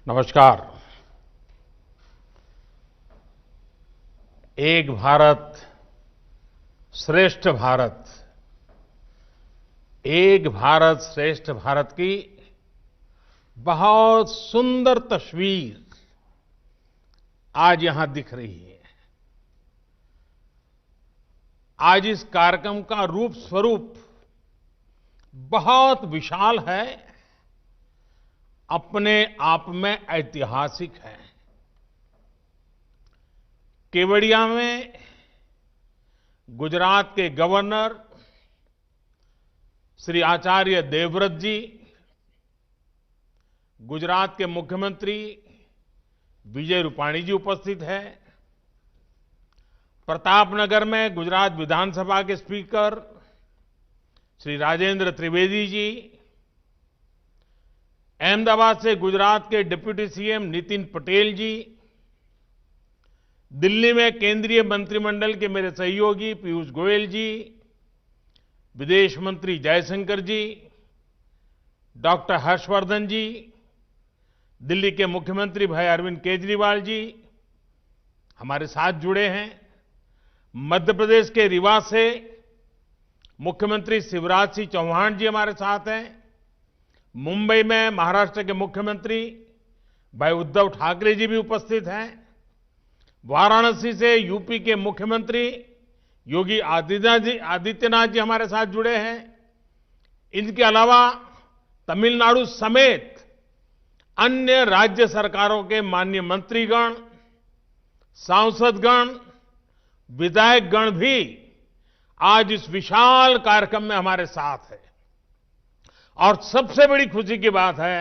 नमस्कार। एक भारत श्रेष्ठ भारत, एक भारत श्रेष्ठ भारत की बहुत सुंदर तस्वीर आज यहां दिख रही है। आज इस कार्यक्रम का रूप स्वरूप बहुत विशाल है, अपने आप में ऐतिहासिक है। केवड़िया में गुजरात के गवर्नर श्री आचार्य देवव्रत जी, गुजरात के मुख्यमंत्री विजय रूपाणी जी उपस्थित हैं। प्रतापनगर में गुजरात विधानसभा के स्पीकर श्री राजेंद्र त्रिवेदी जी, अहमदाबाद से गुजरात के डिप्टी सीएम नितिन पटेल जी, दिल्ली में केंद्रीय मंत्रिमंडल के मेरे सहयोगी पीयूष गोयल जी, विदेश मंत्री जयशंकर जी, डॉक्टर हर्षवर्धन जी, दिल्ली के मुख्यमंत्री भाई अरविंद केजरीवाल जी हमारे साथ जुड़े हैं। मध्य प्रदेश के रीवा से मुख्यमंत्री शिवराज सिंह चौहान जी हमारे साथ हैं। मुंबई में महाराष्ट्र के मुख्यमंत्री भाई उद्धव ठाकरे जी भी उपस्थित हैं। वाराणसी से यूपी के मुख्यमंत्री योगी आदित्यनाथ जी हमारे साथ जुड़े हैं। इनके अलावा तमिलनाडु समेत अन्य राज्य सरकारों के माननीय मंत्रीगण, सांसदगण, विधायकगण भी आज इस विशाल कार्यक्रम में हमारे साथ हैं। और सबसे बड़ी खुशी की बात है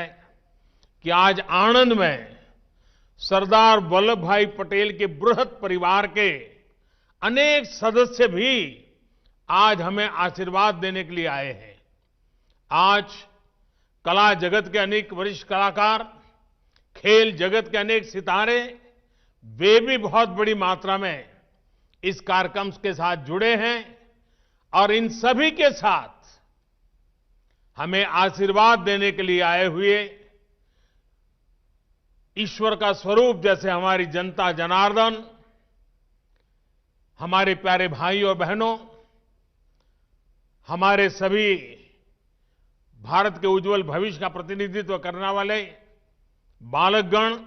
कि आज आणंद में सरदार वल्लभ भाई पटेल के बृहत परिवार के अनेक सदस्य भी आज हमें आशीर्वाद देने के लिए आए हैं। आज कला जगत के अनेक वरिष्ठ कलाकार, खेल जगत के अनेक सितारे, वे भी बहुत बड़ी मात्रा में इस कार्यक्रम के साथ जुड़े हैं और इन सभी के साथ हमें आशीर्वाद देने के लिए आए हुए ईश्वर का स्वरूप जैसे हमारी जनता जनार्दन, हमारे प्यारे भाई और बहनों, हमारे सभी भारत के उज्जवल भविष्य का प्रतिनिधित्व करने वाले बालकगण,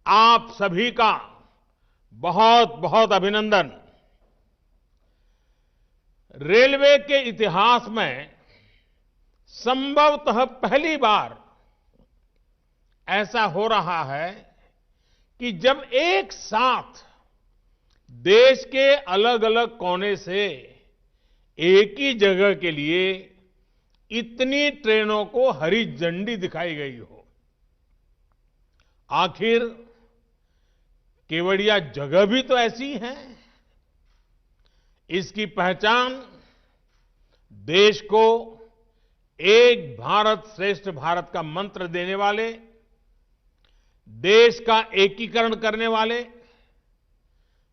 आप सभी का बहुत बहुत अभिनंदन। रेलवे के इतिहास में संभवतः पहली बार ऐसा हो रहा है कि जब एक साथ देश के अलग अलग कोने से एक ही जगह के लिए इतनी ट्रेनों को हरी झंडी दिखाई गई हो। आखिर केवड़िया जगह भी तो ऐसी है। इसकी पहचान देश को एक भारत श्रेष्ठ भारत का मंत्र देने वाले, देश का एकीकरण करने वाले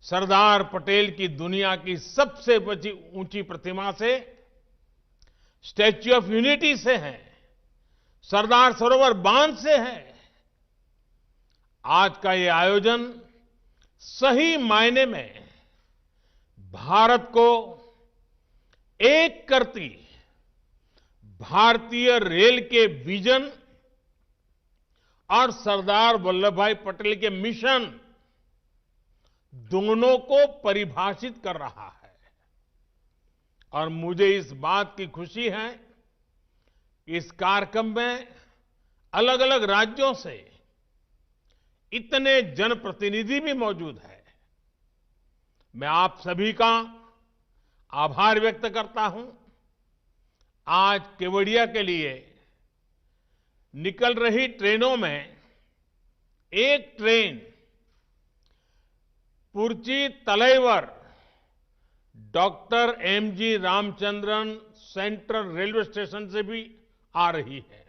सरदार पटेल की दुनिया की सबसे ऊंची प्रतिमा से, स्टैच्यू ऑफ यूनिटी से है, सरदार सरोवर बांध से है। आज का ये आयोजन सही मायने में भारत को एक करती भारतीय रेल के विजन और सरदार वल्लभ भाई पटेल के मिशन दोनों को परिभाषित कर रहा है। और मुझे इस बात की खुशी है कि इस कार्यक्रम में अलग अलग राज्यों से इतने जनप्रतिनिधि भी मौजूद हैं। मैं आप सभी का आभार व्यक्त करता हूं। आज केवड़िया के लिए निकल रही ट्रेनों में एक train Puratchi Thalaivar doctor MG Ramachandran central railway station से भी आ रही है।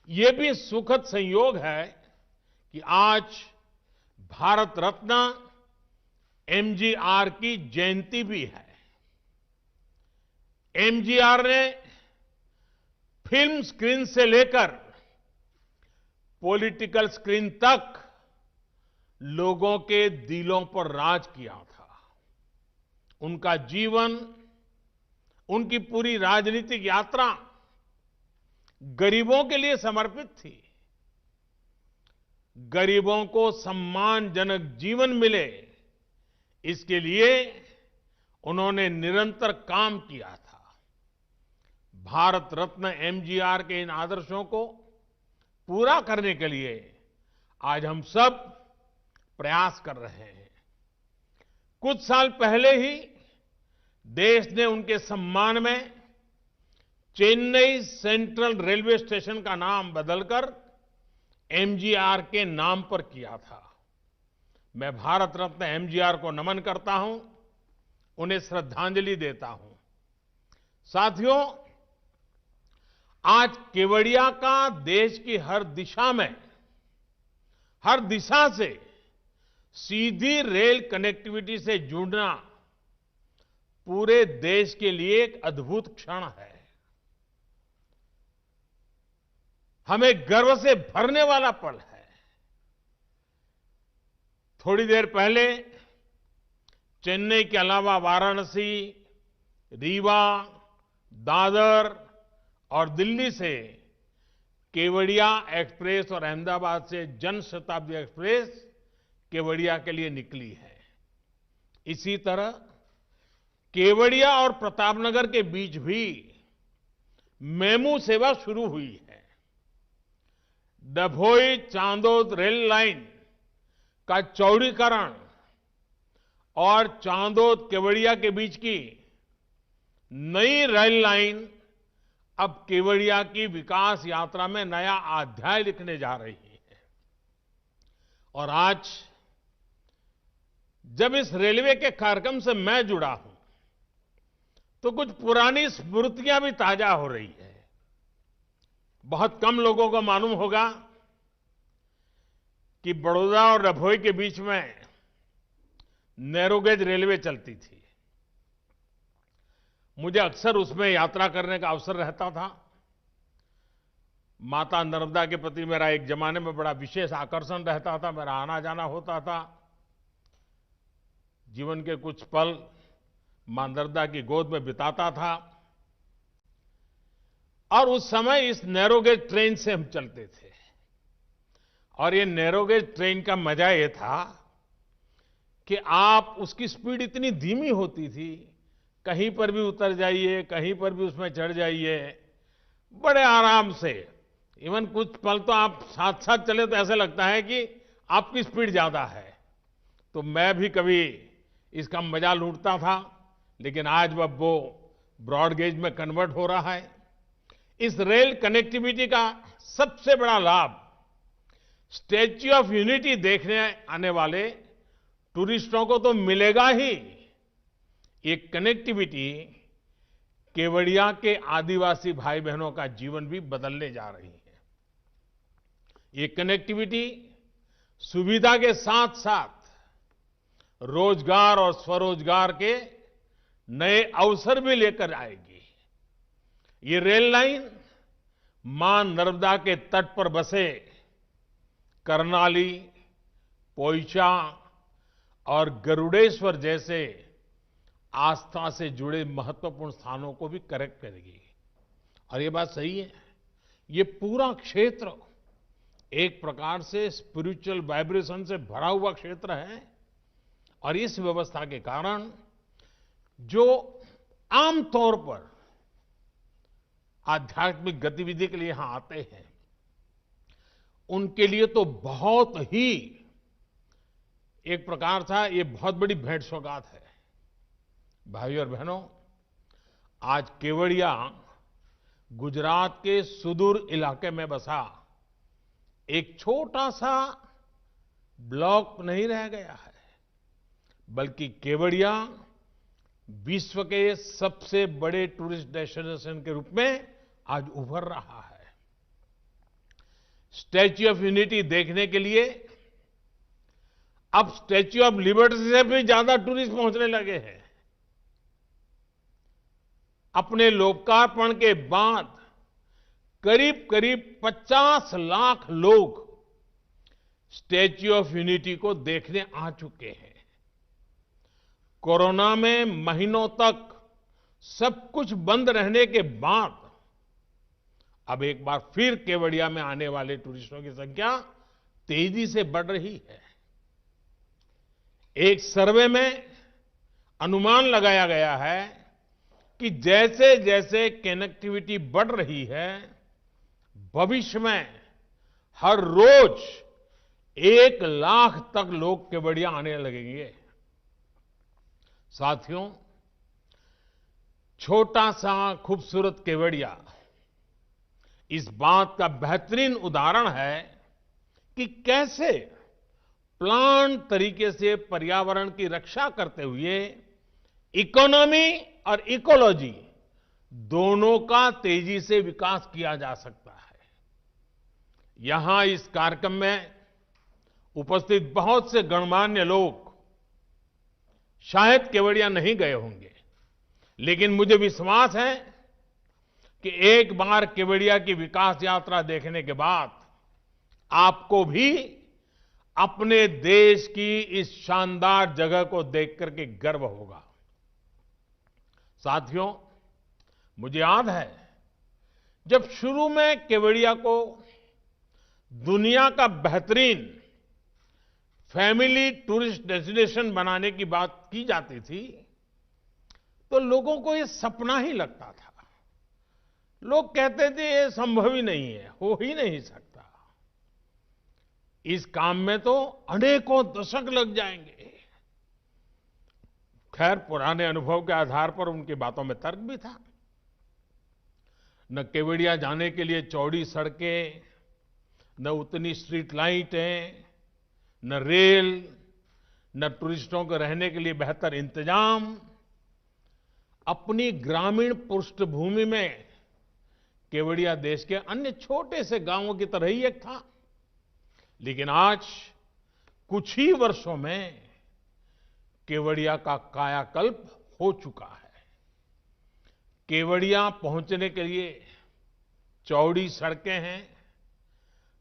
ये भी सुखद संयोग है कि आज भारत रत्न एमजीआर की जयंती भी है। एमजीआर ने फिल्म स्क्रीन से लेकर पॉलिटिकल स्क्रीन तक लोगों के दिलों पर राज किया था। उनका जीवन, उनकी पूरी राजनीतिक यात्रा गरीबों के लिए समर्पित थी। गरीबों को सम्मानजनक जीवन मिले, इसके लिए उन्होंने निरंतर काम किया था। भारत रत्न एमजीआर के इन आदर्शों को पूरा करने के लिए आज हम सब प्रयास कर रहे हैं। कुछ साल पहले ही देश ने उनके सम्मान में चेन्नई सेंट्रल रेलवे स्टेशन का नाम बदलकर एमजीआर के नाम पर किया था। मैं भारत रत्न एमजीआर को नमन करता हूं, उन्हें श्रद्धांजलि देता हूं। साथियों, आज केवड़िया का देश की हर दिशा से सीधी रेल कनेक्टिविटी से जुड़ना पूरे देश के लिए एक अद्भुत क्षण है। हमें गर्व से भरने वाला पल है। थोड़ी देर पहले चेन्नई के अलावा वाराणसी, रीवा, दादर और दिल्ली से केवड़िया एक्सप्रेस और अहमदाबाद से जनशताब्दी एक्सप्रेस केवड़िया के लिए निकली है। इसी तरह केवड़िया और प्रतापनगर के बीच भी मेमू सेवा शुरू हुई है। डभोई चांदोद रेल लाइन का चौड़ीकरण और चांदोद केवड़िया के बीच की नई रेल लाइन अब केवड़िया की विकास यात्रा में नया अध्याय लिखने जा रही है। और आज जब इस रेलवे के कार्यक्रम से मैं जुड़ा हूं, तो कुछ पुरानी स्मृतियां भी ताजा हो रही है। बहुत कम लोगों को मालूम होगा कि बड़ौदा और डभोई के बीच में नैरोगेज रेलवे चलती थी। मुझे अक्सर उसमें यात्रा करने का अवसर रहता था। माता नर्मदा के प्रति मेरा एक जमाने में बड़ा विशेष आकर्षण रहता था। मेरा आना जाना होता था। जीवन के कुछ पल मां नर्मदा की गोद में बिताता था। और उस समय इस नैरोगेज ट्रेन से हम चलते थे। और ये नैरोगेज ट्रेन का मजा ये था कि आप उसकी स्पीड इतनी धीमी होती थी, कहीं पर भी उतर जाइए, कहीं पर भी उसमें चढ़ जाइए, बड़े आराम से। इवन कुछ पल तो आप साथ साथ चले तो ऐसा लगता है कि आपकी स्पीड ज्यादा है। तो मैं भी कभी इसका मजा लूटता था, लेकिन आज वो ब्रॉड गेज में कन्वर्ट हो रहा है। इस रेल कनेक्टिविटी का सबसे बड़ा लाभ स्टैच्यू ऑफ यूनिटी देखने आने वाले टूरिस्टों को तो मिलेगा ही। ये कनेक्टिविटी केवड़िया के आदिवासी भाई बहनों का जीवन भी बदलने जा रही है। ये कनेक्टिविटी सुविधा के साथ साथ रोजगार और स्वरोजगार के नए अवसर भी लेकर आएगी। ये रेल लाइन मां नर्मदा के तट पर बसे कर्नाली, पोइचा और गरुड़ेश्वर जैसे आस्था से जुड़े महत्वपूर्ण स्थानों को भी कनेक्ट करेगी। और ये बात सही है, ये पूरा क्षेत्र एक प्रकार से स्पिरिचुअल वाइब्रेशन से भरा हुआ क्षेत्र है। और इस व्यवस्था के कारण जो आमतौर पर आध्यात्मिक गतिविधि के लिए यहां आते हैं, उनके लिए तो बहुत ही एक प्रकार था, ये बहुत बड़ी भेंट सौगात है। भाई और बहनों, आज केवड़िया गुजरात के सुदूर इलाके में बसा एक छोटा सा ब्लॉक नहीं रह गया है, बल्कि केवड़िया विश्व के सबसे बड़े टूरिस्ट डेस्टिनेशन के रूप में आज उभर रहा है। स्टैच्यू ऑफ यूनिटी देखने के लिए अब स्टैच्यू ऑफ लिबर्टी से भी ज्यादा टूरिस्ट पहुंचने लगे हैं। अपने लोकार्पण के बाद करीब करीब 50 लाख लोग स्टैच्यू ऑफ यूनिटी को देखने आ चुके हैं। कोरोना में महीनों तक सब कुछ बंद रहने के बाद अब एक बार फिर केवड़िया में आने वाले टूरिस्टों की संख्या तेजी से बढ़ रही है। एक सर्वे में अनुमान लगाया गया है कि जैसे जैसे कनेक्टिविटी बढ़ रही है, भविष्य में हर रोज 1 लाख तक लोग केवड़िया आने लगेंगे। साथियों, छोटा सा खूबसूरत केवड़िया इस बात का बेहतरीन उदाहरण है कि कैसे प्लान तरीके से पर्यावरण की रक्षा करते हुए इकोनॉमी और इकोलॉजी दोनों का तेजी से विकास किया जा सकता है। यहां इस कार्यक्रम में उपस्थित बहुत से गणमान्य लोग शायद केवड़िया नहीं गए होंगे, लेकिन मुझे विश्वास है कि एक बार केवड़िया की विकास यात्रा देखने के बाद आपको भी अपने देश की इस शानदार जगह को देख करके गर्व होगा। साथियों, मुझे याद है जब शुरू में केवड़िया को दुनिया का बेहतरीन फैमिली टूरिस्ट डेस्टिनेशन बनाने की बात की जाती थी, तो लोगों को ये सपना ही लगता था। लोग कहते थे ये संभव ही नहीं है, हो ही नहीं सकता, इस काम में तो अनेकों दशक लग जाएंगे। खैर, पुराने अनुभव के आधार पर उनकी बातों में तर्क भी था। न केवड़िया जाने के लिए चौड़ी सड़कें, न उतनी स्ट्रीट लाइटें, न रेल, न टूरिस्टों को रहने के लिए बेहतर इंतजाम। अपनी ग्रामीण पृष्ठभूमि में केवड़िया देश के अन्य छोटे से गांवों की तरह ही एक था, लेकिन आज कुछ ही वर्षों में केवड़िया का कायाकल्प हो चुका है। केवड़िया पहुंचने के लिए चौड़ी सड़कें हैं,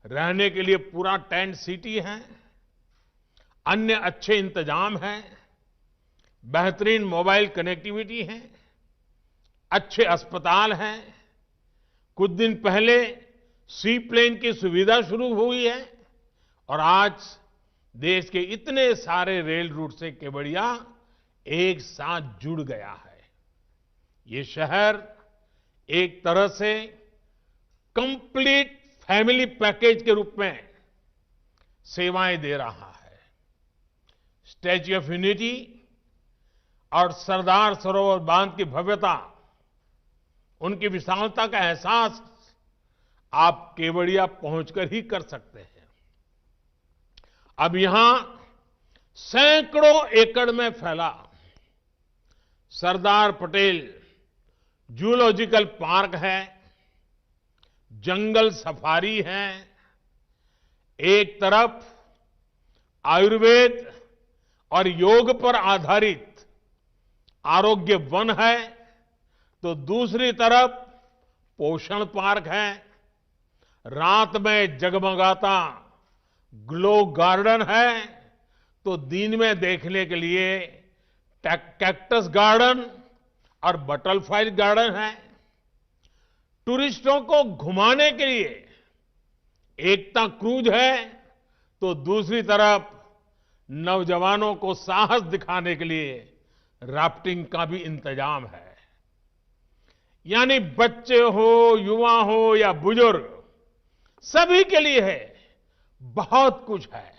रहने के लिए पूरा टेंट सिटी है, अन्य अच्छे इंतजाम हैं, बेहतरीन मोबाइल कनेक्टिविटी है, अच्छे अस्पताल हैं। कुछ दिन पहले सी प्लेन की सुविधा शुरू हुई है और आज देश के इतने सारे रेल रूट से केवड़िया एक साथ जुड़ गया है। ये शहर एक तरह से कंप्लीट फैमिली पैकेज के रूप में सेवाएं दे रहा है। स्टैच्यू ऑफ यूनिटी और सरदार सरोवर बांध की भव्यता, उनकी विशालता का एहसास आप केवड़िया पहुंचकर ही कर सकते हैं। अब यहां सैकड़ों एकड़ में फैला सरदार पटेल जूलॉजिकल पार्क है, जंगल सफारी है। एक तरफ आयुर्वेद और योग पर आधारित आरोग्य वन है, तो दूसरी तरफ पोषण पार्क है। रात में जगमगाता ग्लो गार्डन है, तो दिन में देखने के लिए कैक्टस गार्डन और बटरफ्लाई गार्डन है। टूरिस्टों को घुमाने के लिए एकता क्रूज है, तो दूसरी तरफ नौजवानों को साहस दिखाने के लिए राफ्टिंग का भी इंतजाम है। यानी बच्चे हो, युवा हो या बुजुर्ग, सभी के लिए है, बहुत कुछ है।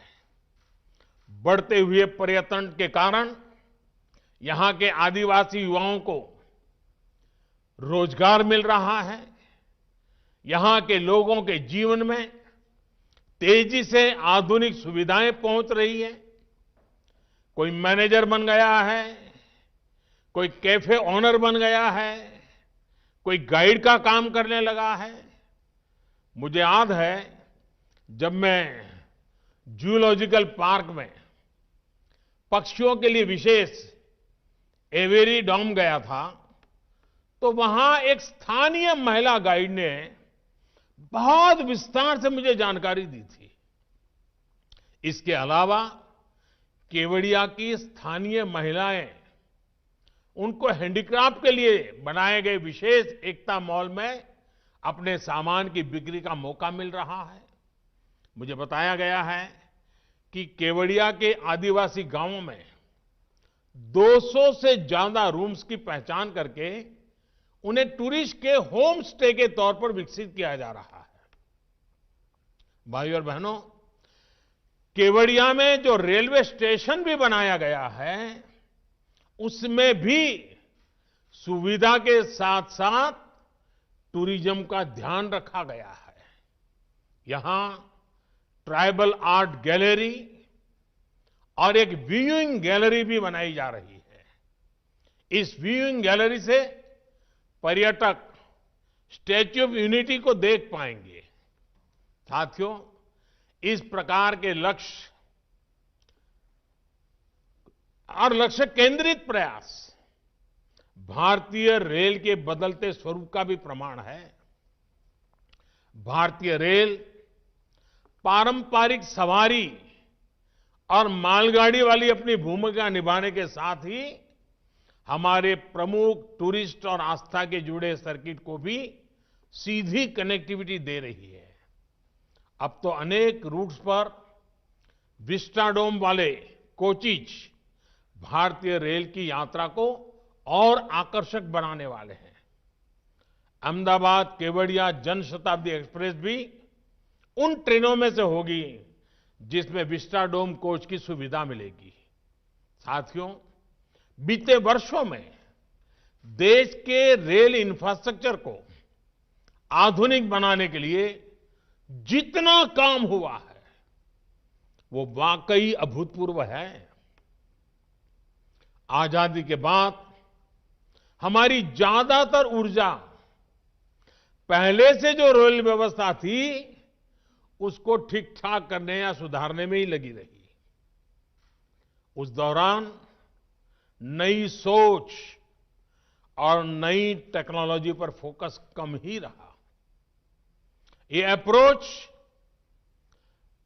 बढ़ते हुए पर्यटन के कारण यहां के आदिवासी युवाओं को रोजगार मिल रहा है। यहां के लोगों के जीवन में तेजी से आधुनिक सुविधाएं पहुंच रही है। कोई मैनेजर बन गया है, कोई कैफे ओनर बन गया है, कोई गाइड का काम करने लगा है। मुझे याद है जब मैं जूलॉजिकल पार्क में पक्षियों के लिए विशेष एवेरी डॉम गया था, तो वहां एक स्थानीय महिला गाइड ने बहुत विस्तार से मुझे जानकारी दी थी। इसके अलावा केवड़िया की स्थानीय महिलाएं, उनको हैंडीक्राफ्ट के लिए बनाए गए विशेष एकता मॉल में अपने सामान की बिक्री का मौका मिल रहा है। मुझे बताया गया है कि केवड़िया के आदिवासी गांवों में 200 से ज्यादा रूम्स की पहचान करके उन्हें टूरिस्ट के होम स्टे के तौर पर विकसित किया जा रहा है। भाइयों और बहनों, केवड़िया में जो रेलवे स्टेशन भी बनाया गया है, उसमें भी सुविधा के साथ साथ टूरिज्म का ध्यान रखा गया है। यहां ट्राइबल आर्ट गैलरी और एक व्यूइंग गैलरी भी बनाई जा रही है। इस व्यूइंग गैलरी से पर्यटक स्टैच्यू ऑफ यूनिटी को देख पाएंगे। साथियों, इस प्रकार के लक्ष्य और लक्ष्य केंद्रित प्रयास भारतीय रेल के बदलते स्वरूप का भी प्रमाण है। भारतीय रेल पारंपरिक सवारी और मालगाड़ी वाली अपनी भूमिका निभाने के साथ ही हमारे प्रमुख टूरिस्ट और आस्था के जुड़े सर्किट को भी सीधी कनेक्टिविटी दे रही है। अब तो अनेक रूट्स पर विस्टाडोम वाले कोचेज भारतीय रेल की यात्रा को और आकर्षक बनाने वाले हैं। अहमदाबाद केवड़िया जनशताब्दी एक्सप्रेस भी उन ट्रेनों में से होगी जिसमें विस्टाडोम कोच की सुविधा मिलेगी। साथियों, बीते वर्षों में देश के रेल इंफ्रास्ट्रक्चर को आधुनिक बनाने के लिए जितना काम हुआ है, वो वाकई अभूतपूर्व है। आजादी के बाद हमारी ज्यादातर ऊर्जा पहले से जो रेल व्यवस्था थी, उसको ठीक ठाक करने या सुधारने में ही लगी रही। उस दौरान नई सोच और नई टेक्नोलॉजी पर फोकस कम ही रहा। ये अप्रोच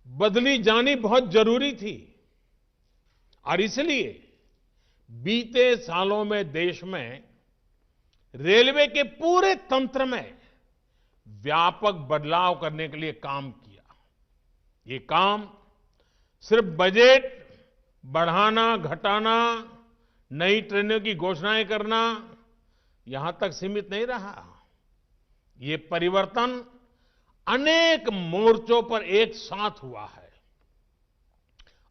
बदली जानी बहुत जरूरी थी और इसलिए बीते सालों में देश में रेलवे के पूरे तंत्र में व्यापक बदलाव करने के लिए काम किया। ये काम सिर्फ बजट बढ़ाना, घटाना, नई ट्रेनों की घोषणाएं करना, यहां तक सीमित नहीं रहा। ये परिवर्तन अनेक मोर्चों पर एक साथ हुआ है।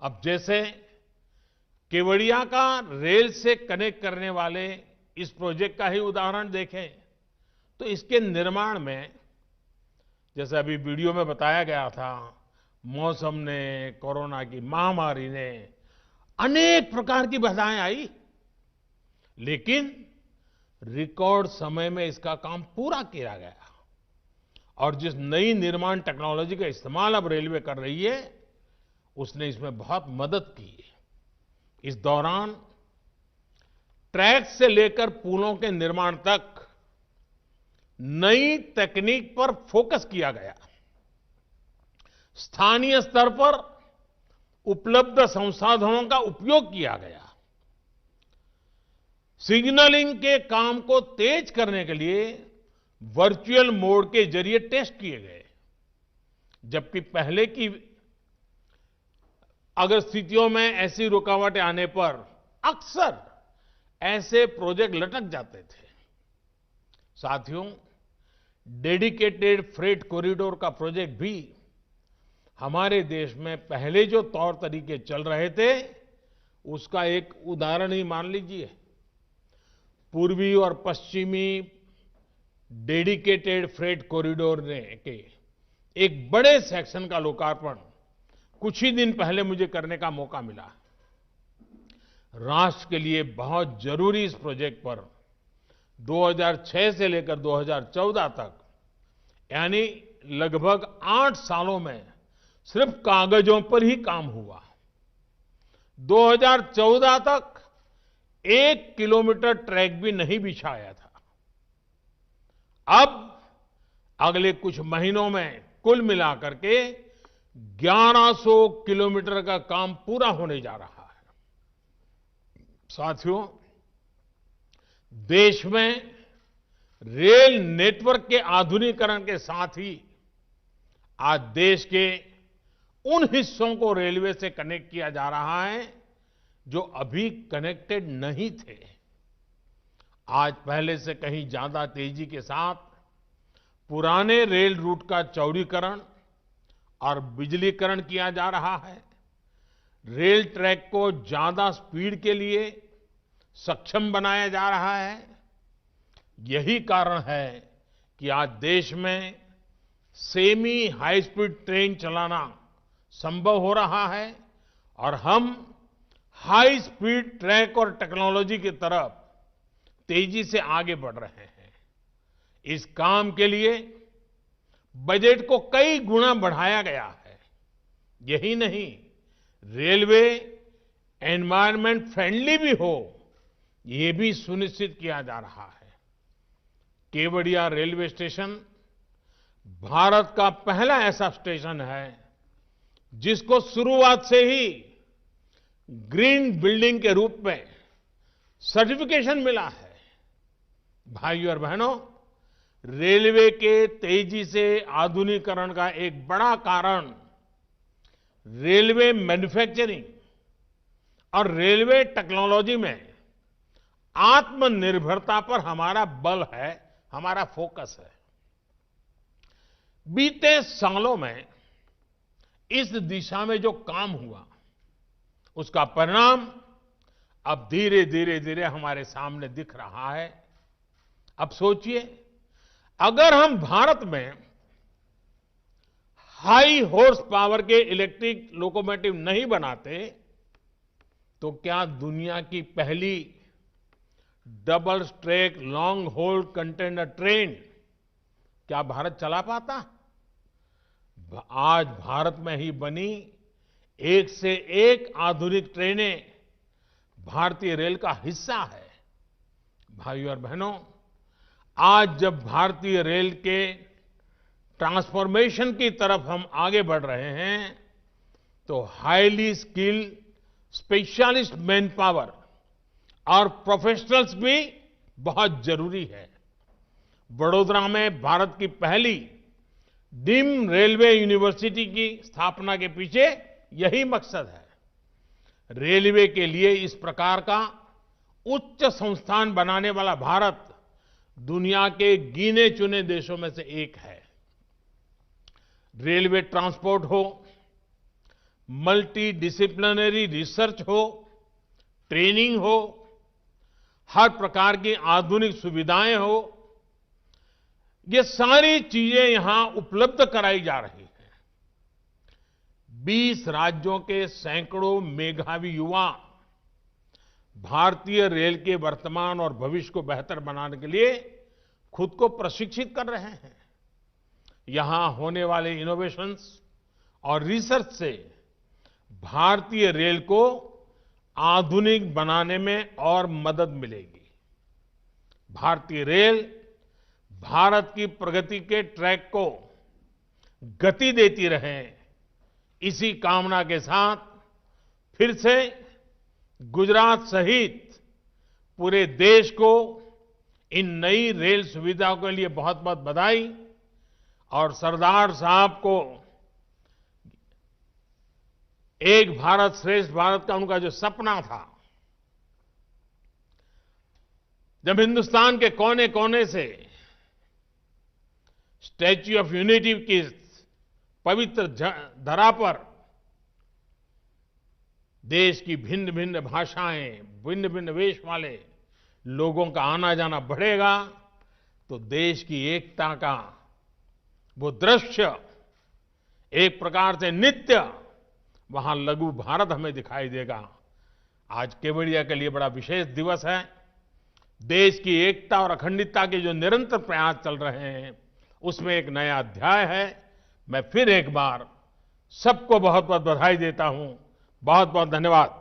अब जैसे केवड़िया का रेल से कनेक्ट करने वाले इस प्रोजेक्ट का ही उदाहरण देखें, तो इसके निर्माण में, जैसे अभी वीडियो में बताया गया था, मौसम ने, कोरोना की महामारी ने, अनेक प्रकार की बाधाएं आई, लेकिन रिकॉर्ड समय में इसका काम पूरा किया गया। और जिस नई निर्माण टेक्नोलॉजी का इस्तेमाल अब रेलवे कर रही है, उसने इसमें बहुत मदद की है। इस दौरान ट्रैक से लेकर पुलों के निर्माण तक नई तकनीक पर फोकस किया गया। स्थानीय स्तर पर उपलब्ध संसाधनों का उपयोग किया गया। सिग्नलिंग के काम को तेज करने के लिए वर्चुअल मोड के जरिए टेस्ट किए गए, जबकि पहले की अगर स्थितियों में ऐसी रुकावटें आने पर अक्सर ऐसे प्रोजेक्ट लटक जाते थे। साथियों, डेडिकेटेड फ्रेट कॉरिडोर का प्रोजेक्ट भी हमारे देश में पहले जो तौर तरीके चल रहे थे, उसका एक उदाहरण ही मान लीजिए। पूर्वी और पश्चिमी डेडिकेटेड फ्रेट कॉरिडोर ने के एक बड़े सेक्शन का लोकार्पण कुछ ही दिन पहले मुझे करने का मौका मिला। राष्ट्र के लिए बहुत जरूरी इस प्रोजेक्ट पर 2006 से लेकर 2014 तक, यानी लगभग 8 सालों में सिर्फ कागजों पर ही काम हुआ। 2014 तक 1 किलोमीटर ट्रैक भी नहीं बिछाया था। अब अगले कुछ महीनों में कुल मिलाकर के 1100 किलोमीटर का काम पूरा होने जा रहा है। साथियों, देश में रेल नेटवर्क के आधुनिकीकरण के साथ ही आज देश के उन हिस्सों को रेलवे से कनेक्ट किया जा रहा है जो अभी कनेक्टेड नहीं थे। आज पहले से कहीं ज्यादा तेजी के साथ पुराने रेल रूट का चौड़ीकरण और बिजलीकरण किया जा रहा है। रेल ट्रैक को ज्यादा स्पीड के लिए सक्षम बनाया जा रहा है। यही कारण है कि आज देश में सेमी हाई स्पीड ट्रेन चलाना संभव हो रहा है और हम हाई स्पीड ट्रैक और टेक्नोलॉजी की तरफ तेजी से आगे बढ़ रहे हैं। इस काम के लिए बजट को कई गुना बढ़ाया गया है। यही नहीं, रेलवे एनवायरनमेंट फ्रेंडली भी हो, ये भी सुनिश्चित किया जा रहा है। केवड़िया रेलवे स्टेशन भारत का पहला ऐसा स्टेशन है जिसको शुरुआत से ही ग्रीन बिल्डिंग के रूप में सर्टिफिकेशन मिला है। भाइयों और बहनों, रेलवे के तेजी से आधुनिकीकरण का एक बड़ा कारण रेलवे मैन्युफैक्चरिंग और रेलवे टेक्नोलॉजी में आत्मनिर्भरता पर हमारा बल है, हमारा फोकस है। बीते सालों में इस दिशा में जो काम हुआ, उसका परिणाम अब धीरे धीरे हमारे सामने दिख रहा है। अब सोचिए, अगर हम भारत में हाई हॉर्स पावर के इलेक्ट्रिक लोकोमोटिव नहीं बनाते तो क्या दुनिया की पहली double track long haul container train क्या भारत चला पाता? आज भारत में ही बनी एक से एक आधुनिक ट्रेनें भारतीय रेल का हिस्सा है। भाइयों और बहनों, आज जब भारतीय रेल के ट्रांसफॉर्मेशन की तरफ हम आगे बढ़ रहे हैं तो highly skilled specialist man power और प्रोफेशनल्स भी बहुत जरूरी है। वडोदरा में भारत की पहली डीम्ड रेलवे यूनिवर्सिटी की स्थापना के पीछे यही मकसद है। रेलवे के लिए इस प्रकार का उच्च संस्थान बनाने वाला भारत दुनिया के गिने चुने देशों में से एक है। रेलवे ट्रांसपोर्ट हो, मल्टी डिसिप्लिनरी रिसर्च हो, ट्रेनिंग हो, हर प्रकार की आधुनिक सुविधाएं हो, ये सारी चीजें यहां उपलब्ध कराई जा रही हैं। 20 राज्यों के सैकड़ों मेधावी युवा भारतीय रेल के वर्तमान और भविष्य को बेहतर बनाने के लिए खुद को प्रशिक्षित कर रहे हैं। यहां होने वाले इनोवेशंस और रिसर्च से भारतीय रेल को आधुनिक बनाने में और मदद मिलेगी। भारतीय रेल भारत की प्रगति के ट्रैक को गति देती रहे, इसी कामना के साथ फिर से गुजरात सहित पूरे देश को इन नई रेल सुविधाओं के लिए बहुत बहुत बधाई और सरदार साहब को एक भारत श्रेष्ठ भारत का उनका जो सपना था, जब हिंदुस्तान के कोने कोने से स्टैच्यू ऑफ यूनिटी की पवित्र धरा पर देश की भिन्न भिन्न भाषाएं, भिन्न भिन्न वेश वाले लोगों का आना जाना बढ़ेगा तो देश की एकता का वो दृश्य एक प्रकार से नित्य वहां लघु भारत हमें दिखाई देगा। आज केवड़िया के लिए बड़ा विशेष दिवस है। देश की एकता और अखंडता के जो निरंतर प्रयास चल रहे हैं उसमें एक नया अध्याय है। मैं फिर एक बार सबको बहुत बहुत बधाई देता हूं। बहुत बहुत धन्यवाद।